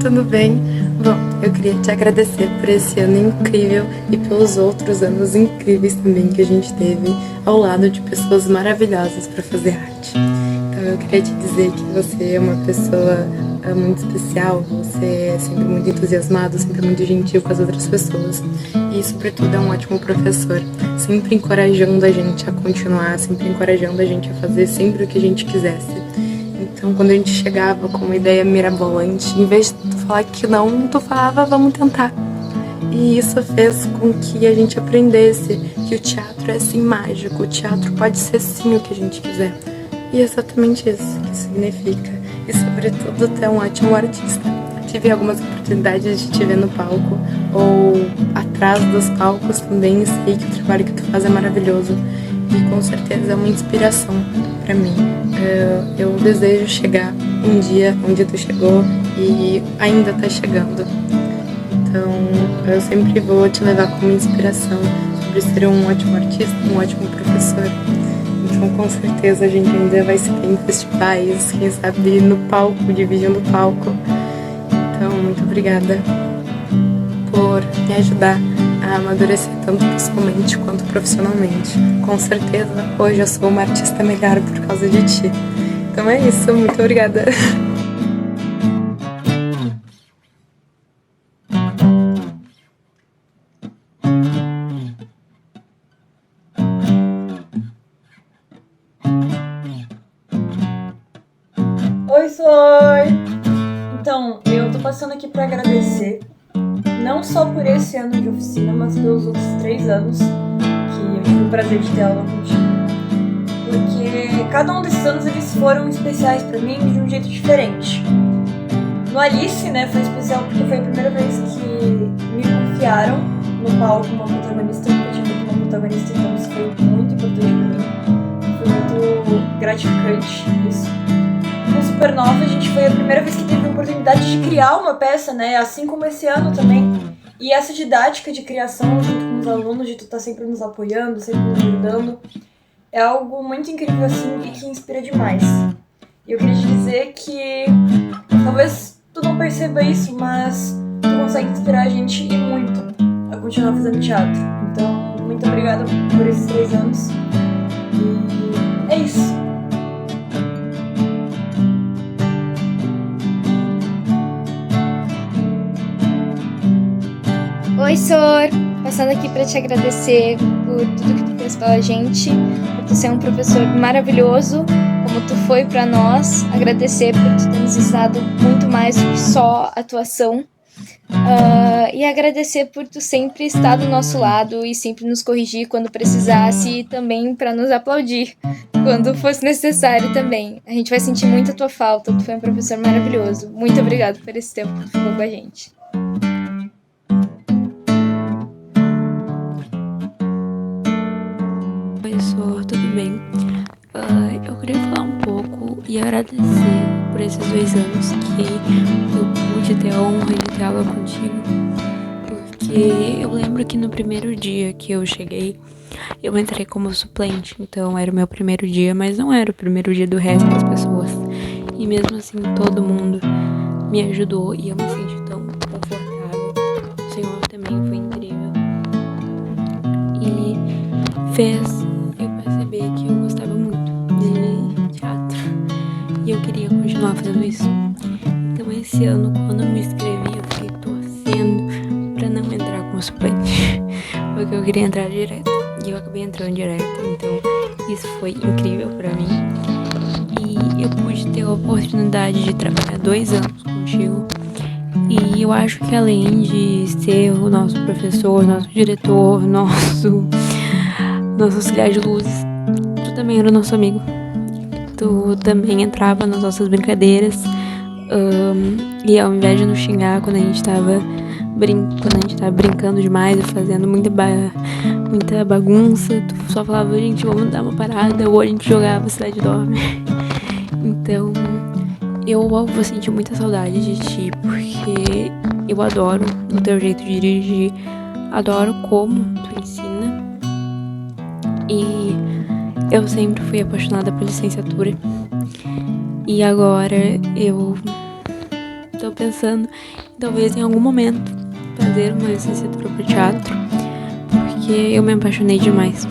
tudo bem? Bom, eu queria te agradecer por esse ano incrível e pelos outros anos incríveis também que a gente teve ao lado de pessoas maravilhosas para fazer arte. Então eu queria te dizer que você é uma pessoa muito especial, você é sempre muito entusiasmado, sempre muito gentil com as outras pessoas e, sobretudo, é um ótimo professor, sempre encorajando a gente a continuar, sempre encorajando a gente a fazer sempre o que a gente quisesse. Então, quando a gente chegava com uma ideia mirabolante, em vez de tu falar que não, tu falava, vamos tentar. E isso fez com que a gente aprendesse que o teatro é sim mágico, o teatro pode ser sim o que a gente quiser. E é exatamente isso que significa. E, sobretudo, tu é um ótimo artista. Tive algumas oportunidades de te ver no palco ou atrás dos palcos também, e sei que o trabalho que tu faz é maravilhoso. E com certeza é uma inspiração para mim. Eu desejo chegar um dia onde tu chegou e ainda tá chegando. Então eu sempre vou te levar como inspiração sobre ser um ótimo artista, um ótimo professor. Então com certeza a gente ainda vai se ver em festivais, quem sabe no palco, dividindo o palco. Então muito obrigada por me ajudar a amadurecer tanto pessoalmente quanto profissionalmente. Com certeza, hoje eu sou uma artista melhor por causa de ti. Então é isso, muito obrigada. Oi, Flor! Então, eu tô passando aqui pra agradecer, não só por esse ano de oficina, mas pelos outros 3 anos que eu tive o prazer de ter aula contigo. Porque cada um desses anos eles foram especiais pra mim de um jeito diferente. No Alice, né, foi especial porque foi a primeira vez que me confiaram no palco uma protagonista, porque eu tinha feito uma protagonista, então isso foi muito importante pra mim. Foi muito gratificante isso. No Supernova, a gente foi a primeira vez que teve a oportunidade de criar uma peça, né? Assim como esse ano também. E essa didática de criação junto com os alunos, de tu estar sempre nos apoiando, sempre nos ajudando, é algo muito incrível assim e que inspira demais. E eu queria te dizer que talvez tu não perceba isso, mas tu consegue inspirar a gente e muito a continuar fazendo teatro. Então, muito obrigada por esses 3 anos. E é isso. Oi, Sor! Passando aqui para te agradecer por tudo que tu fez pela gente, por tu ser um professor maravilhoso, como tu foi para nós. Agradecer por tu ter nos ensinado muito mais do que só atuação. E agradecer por tu sempre estar do nosso lado e sempre nos corrigir quando precisasse e também para nos aplaudir quando fosse necessário também. A gente vai sentir muito a tua falta, tu foi um professor maravilhoso. Muito obrigado por esse tempo que tu ficou com a gente. Oi, Sor, tudo bem? Eu queria falar um pouco e agradecer por esses 2 anos que eu pude ter a honra de ter aula contigo, porque eu lembro que no primeiro dia que eu cheguei, eu entrei como suplente, então era o meu primeiro dia, mas não era o primeiro dia do resto das pessoas, e mesmo assim todo mundo me ajudou e eu me senti tão confortável. O Senhor também foi incrível e fez eu perceber que eu gostava muito de teatro e eu queria continuar fazendo isso. Então esse ano, quando eu me inscrevi, eu fiquei torcendo pra não entrar como suplente, porque eu queria entrar direto e eu acabei entrando direto. Então isso foi incrível pra mim e eu pude ter a oportunidade de trabalhar 2 anos contigo. E eu acho que além de ser o nosso professor, nosso diretor, nosso auxiliar de luzes, tu também era nosso amigo. Tu também entrava nas nossas brincadeiras, e ao invés de nos xingar quando a gente tava brincando demais e fazendo muita bagunça, tu só falava, gente, vamos dar uma parada, ou a gente jogava Cidade Dorme. Então eu vou sentir muita saudade de ti, porque eu adoro o teu jeito de dirigir, adoro como tu ensina. E eu sempre fui apaixonada por licenciatura. E agora eu tô pensando em talvez em algum momento fazer uma licenciatura para teatro, porque eu me apaixonei demais.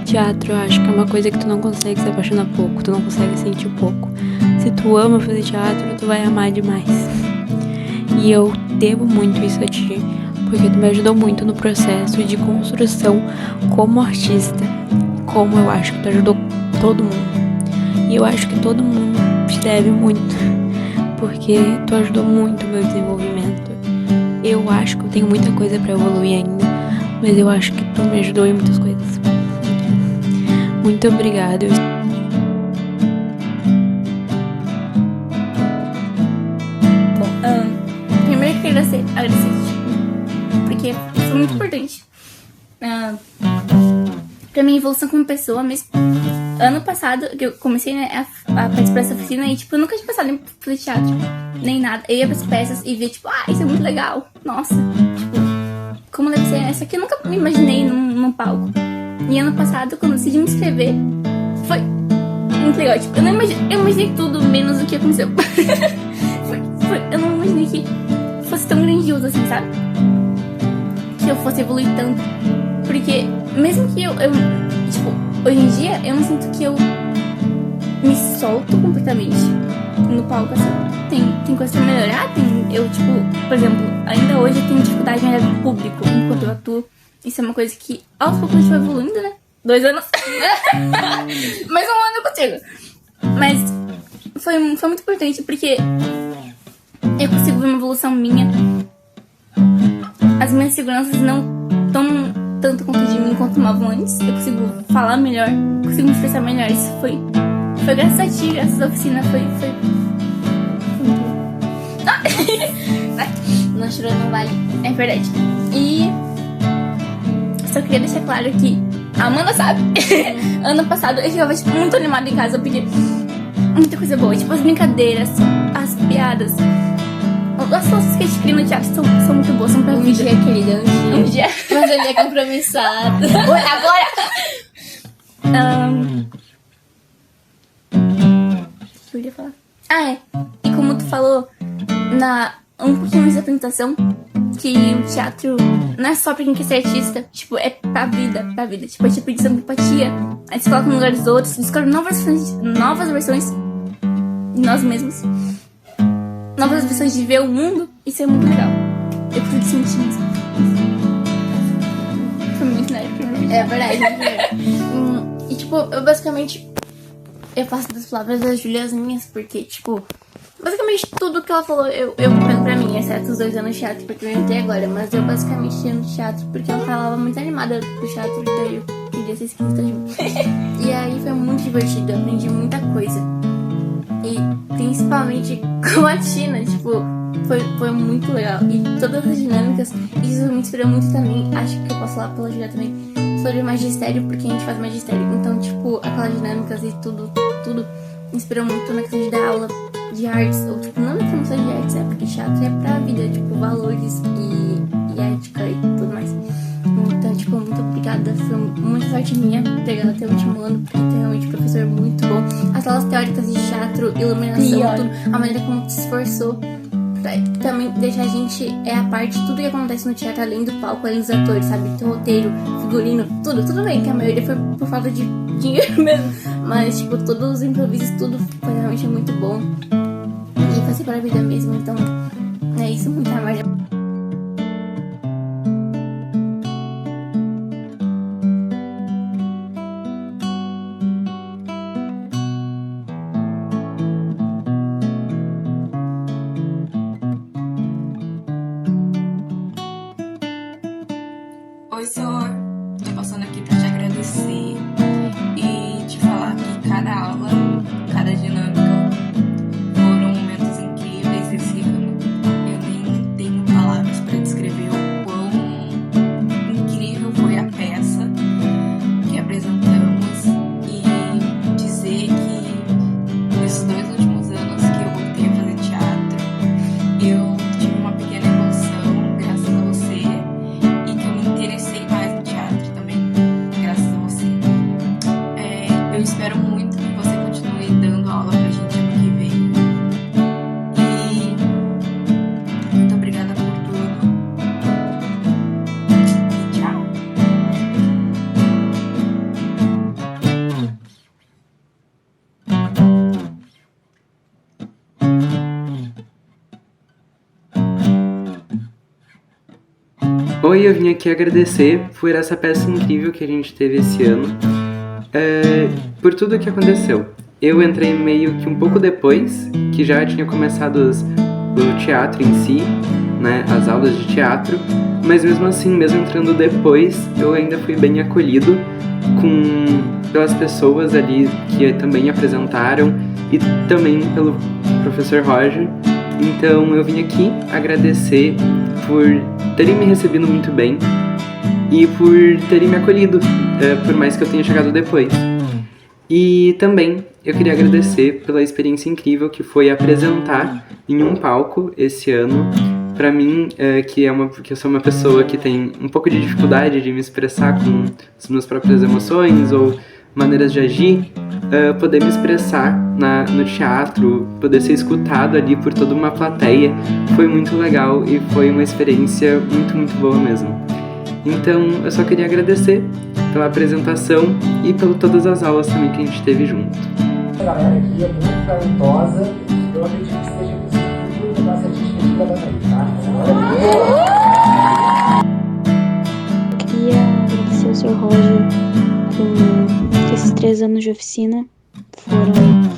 Teatro, eu acho que é uma coisa que tu não consegue se apaixonar pouco, tu não consegue sentir pouco. Se tu ama fazer teatro, tu vai amar demais. E eu devo muito isso a ti, porque tu me ajudou muito no processo de construção como artista, como eu acho que tu ajudou todo mundo. E eu acho que todo mundo te deve muito, porque tu ajudou muito o meu desenvolvimento. Eu acho que eu tenho muita coisa pra evoluir ainda, mas eu acho que tu me ajudou em muitas coisas. Muito obrigada. Primeiro eu queria agradecer, porque foi muito importante pra minha evolução como pessoa mesmo. Ano passado, que eu comecei, né, a participar dessa oficina e, tipo, eu nunca tinha pensado em fazer teatro, nem nada. Eu ia pras peças e via, tipo, isso é muito legal. Nossa, tipo, como deve ser essa aqui, eu nunca me imaginei num palco. E ano passado, quando eu decidi me inscrever, foi muito legal. Tipo, eu imaginei tudo menos o que aconteceu. Eu não imaginei que fosse tão grandioso assim, sabe? Que eu fosse evoluir tanto. Porque mesmo que eu tipo, hoje em dia, eu não sinto que eu me solto completamente no palco, assim. Tem coisa pra melhorar, eu, tipo, por exemplo, ainda hoje eu tenho dificuldade em olhar pro público enquanto eu atuo. Isso é uma coisa que aos poucos a gente vai evoluindo, né? 2 anos. Mais 1 ano eu consigo. Mas foi muito importante porque eu consigo ver uma evolução minha. As minhas seguranças não tomam tanto conta de mim quanto tomavam antes. Eu consigo falar melhor, consigo me expressar melhor. Isso foi graças a ti, graças à oficina. Foi muito bom. Não chorou, não vale. É verdade. E só queria deixar claro que a Amanda sabe. Ano passado eu ficava, tipo, muito animada em casa porque muita coisa boa. Tipo, as brincadeiras, as piadas, as coisas que a gente cria no teatro são muito boas, são pra vida. Dia, querida, Um dia. Mas ele é compromissado. Agora! O que eu ia falar? E como tu falou um pouquinho antes da apresentação, que o teatro não é só pra quem quer ser artista, tipo, é pra vida. Tipo, a gente aprende sobre empatia, a gente se coloca no lugar dos outros, descobre novas versões de nós mesmos, novas versões de ver o mundo. Isso é muito legal. Eu preciso sentir isso. Foi muito legal. É verdade. E, tipo, eu basicamente eu faço das palavras da Júlia as minhas, porque, tipo, basicamente tudo que ela falou eu pego pra mim, exceto os 2 anos de teatro, porque eu entrei agora, mas eu basicamente ia no teatro porque ela falava muito animada pro teatro, daí eu queria ser escrita junto. E aí foi muito divertido, eu aprendi muita coisa. E principalmente com a Tina, tipo, foi muito legal. E todas as dinâmicas, isso me inspirou muito também, acho que eu posso falar pela Julia também, sobre magistério, porque a gente faz magistério. Então, tipo, aquelas dinâmicas e tudo me inspirou muito na questão de dar aula de artes, ou tipo, não na formação de artes, porque teatro é pra vida, tipo, valores e ética e tudo mais. Então, tipo, muito obrigada, foi muita sorte minha pegar até o último ano, porque tem realmente um professor muito bom. As aulas teóricas de teatro, iluminação, tudo, a maneira como tu se esforçou pra também deixar a gente a parte de tudo que acontece no teatro, além do palco, além dos atores, sabe? Tem roteiro, figurino, tudo bem, que a maioria foi por falta de dinheiro mesmo, mas, tipo, todos os improvisos, tudo foi realmente muito bom. E fazer pra vida mesmo, então é isso, muito amor. Oi, Sor. Tô passando aqui pra te agradecer e te falar que cada aula, cada dinâmica foram momentos incríveis esse ano. Eu nem tenho palavras pra descrever o quão incrível foi a peça que apresentamos e dizer que nesses 2 últimos anos que eu voltei a fazer teatro, eu tive uma pequena evolução graças a você. E que eu me interessei mais no teatro também, graças a você. Oi, eu vim aqui agradecer por essa peça incrível que a gente teve esse ano, por tudo que aconteceu. Eu entrei meio que um pouco depois, que já tinha começado o teatro em si, né, as aulas de teatro, mas mesmo assim, mesmo entrando depois, eu ainda fui bem acolhido pelas pessoas ali que também apresentaram e também pelo professor Roger. Então eu vim aqui agradecer por terem me recebido muito bem e por terem me acolhido, por mais que eu tenha chegado depois. E também eu queria agradecer pela experiência incrível que foi apresentar em um palco esse ano. Pra mim, que eu sou uma pessoa que tem um pouco de dificuldade de me expressar com as minhas próprias emoções ou maneiras de agir, poder me expressar no teatro, poder ser escutado ali por toda uma plateia, foi muito legal e foi uma experiência muito, muito boa mesmo. Então, eu só queria agradecer pela apresentação e por todas as aulas também que a gente teve junto. A galera aqui é muito talentosa, eu acredito que seja possível da nossa artística de trabalhar aí, tá? Eu queria agradecer ao Sr. Roger por esses 3 anos de oficina. Foram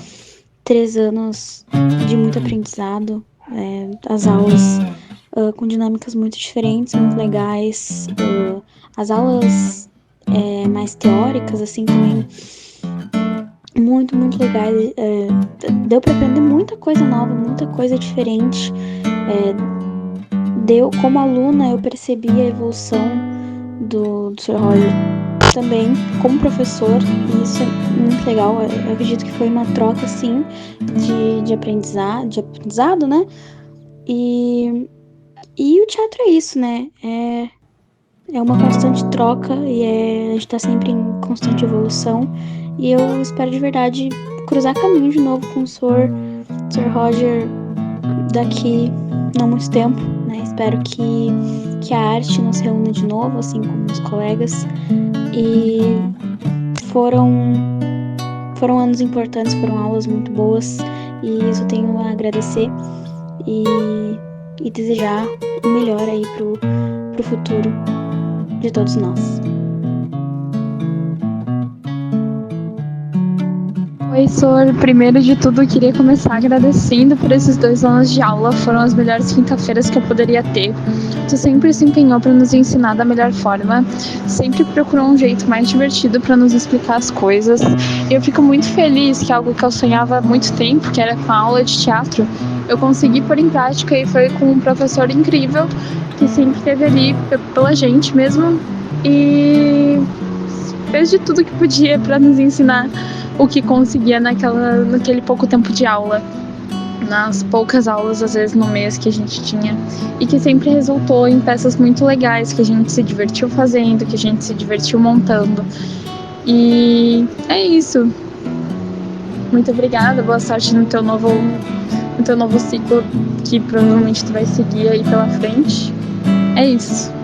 3 anos de muito aprendizado, as aulas com dinâmicas muito diferentes, muito legais, as aulas mais teóricas, assim, também muito, muito legais. Deu para aprender muita coisa nova, muita coisa diferente. Como aluna, eu percebi a evolução do Sr. Roger também como professor, e isso é muito legal. Eu acredito que foi uma troca, assim, de aprendizado, né? E o teatro é isso, né? É uma constante troca e a gente tá sempre em constante evolução. E eu espero de verdade cruzar caminho de novo com o Sr. Roger daqui não muito tempo, né? Espero que a arte nos reúna de novo, assim como os colegas. E foram anos importantes, foram aulas muito boas, e isso eu tenho a agradecer e desejar o melhor aí pro futuro de todos nós. Oi, Sor. Primeiro de tudo, eu queria começar agradecendo por esses 2 anos de aula. Foram as melhores quinta-feiras que eu poderia ter. Tu sempre se empenhou para nos ensinar da melhor forma, sempre procurou um jeito mais divertido para nos explicar as coisas. Eu fico muito feliz que algo que eu sonhava há muito tempo, que era com a aula de teatro, eu consegui pôr em prática, e foi com um professor incrível que sempre esteve ali pela gente mesmo e fez de tudo que podia para nos ensinar o que conseguia naquele pouco tempo de aula, nas poucas aulas, às vezes no mês, que a gente tinha, e que sempre resultou em peças muito legais, que a gente se divertiu fazendo, que a gente se divertiu montando. E é isso. Muito obrigada, boa sorte no teu novo ciclo, que provavelmente tu vai seguir aí pela frente. É isso.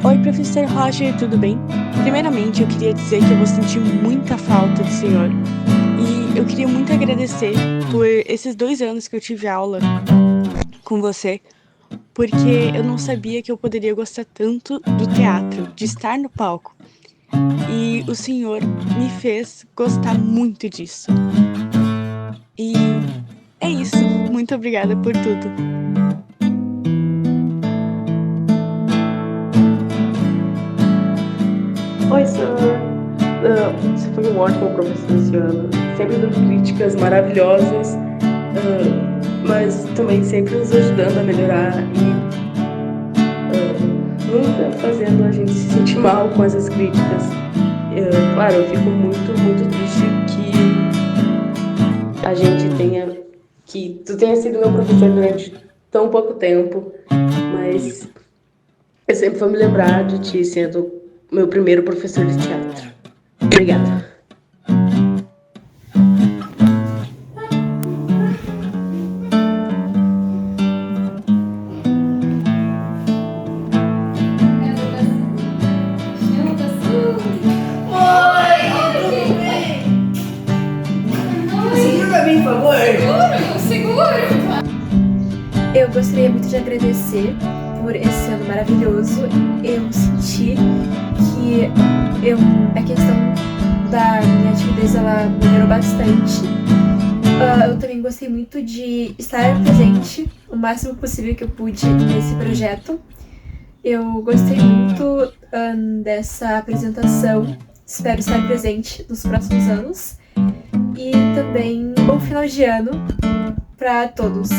Oi, professor Roger, tudo bem? Primeiramente, eu queria dizer que eu vou sentir muita falta do senhor. E eu queria muito agradecer por esses 2 anos que eu tive aula com você, porque eu não sabia que eu poderia gostar tanto do teatro, de estar no palco. E o senhor me fez gostar muito disso. E é isso. Muito obrigada por tudo. Oi, senhor. Você foi um ótimo professor esse ano, sempre dando críticas maravilhosas, mas também sempre nos ajudando a melhorar e nunca fazendo a gente se sentir mal com essas críticas. Claro, eu fico muito, muito triste que tu tenha sido meu professor durante tão pouco tempo, mas Eu sempre vou me lembrar de ti sendo meu primeiro professor de teatro. Obrigada. Eu gostaria muito de agradecer por esse ano maravilhoso. Eu senti que a questão da minha timidez ela melhorou bastante. Eu também gostei muito de estar presente o máximo possível que eu pude nesse projeto. Eu gostei muito dessa apresentação. Espero estar presente nos próximos anos. E também um bom final de ano para todos.